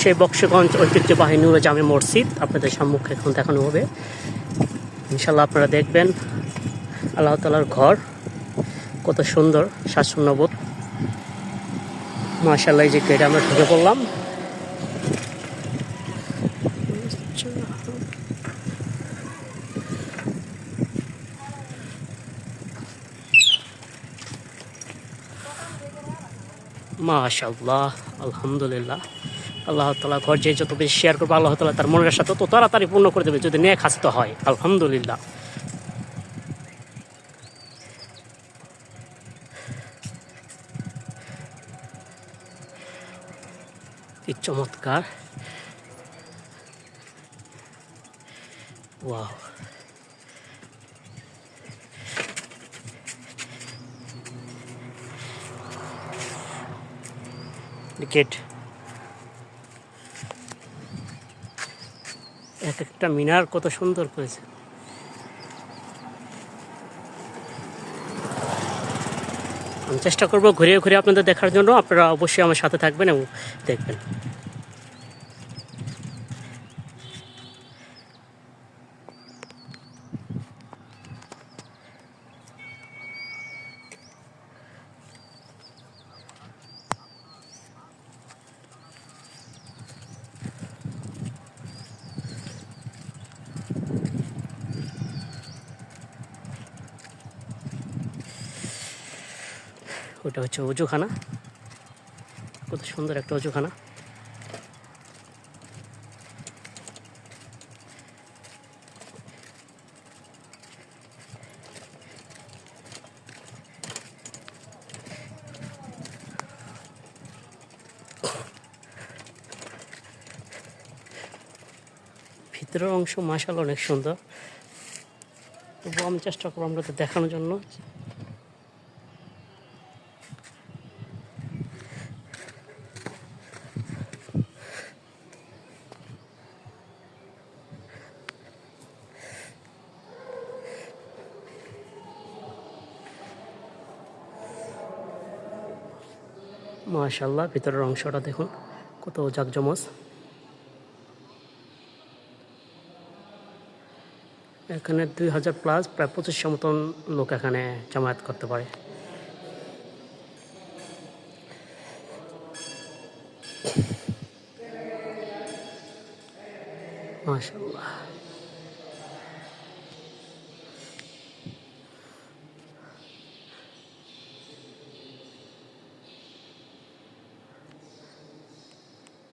সেই বক্সগঞ্জ ঐতিহ্যবাহী নূরে জামে মসজিদ আপনাদের সম্মুখে এখন দেখানো হবে। ইনশাল্লাহ আপনারা দেখবেন আল্লাহ তাআলার ঘর কত সুন্দর স্বাচ্ছন্দ্যবোধ। মাশাআল্লাহ, এই যে গেটে আমরা ঢুকে পড়লাম। মাশাআল্লাহ, আলহামদুলিল্লাহ। আল্লাহ তাআলা ঘর যে যত বেশি শেয়ার করবে আল্লাহ তাআলা তার মনের আশা তত তাড়াতাড়ি পূর্ণ করে দেবে, যদি নেক হাসিত হয়। আলহামদুলিল্লাহ। কি চমৎকার! ওয়াও, গেট এক একটা মিনার কত সুন্দর করেছে। আমি চেষ্টা করবো ঘুরিয়ে ঘুরিয়ে আপনাদের দেখার জন্য। আপনারা অবশ্যই আমার সাথে থাকবেন এবং দেখবেন। ওটা হচ্ছে অজুখানা, কত সুন্দর একটা অজুখানা। ভিতরের অংশ মাশাআল্লাহ অনেক সুন্দর। তবুও আমি চেষ্টা করবো আপনাদের দেখানোর জন্য। মাশাআল্লাহ, ভিতরের অংশটা দেখুন কত জাকজমজ। এখানে 2000 প্লাস, প্রায় 2500 মতন লোক এখানে জামায়াত করতে পারে। মাশাআল্লাহ।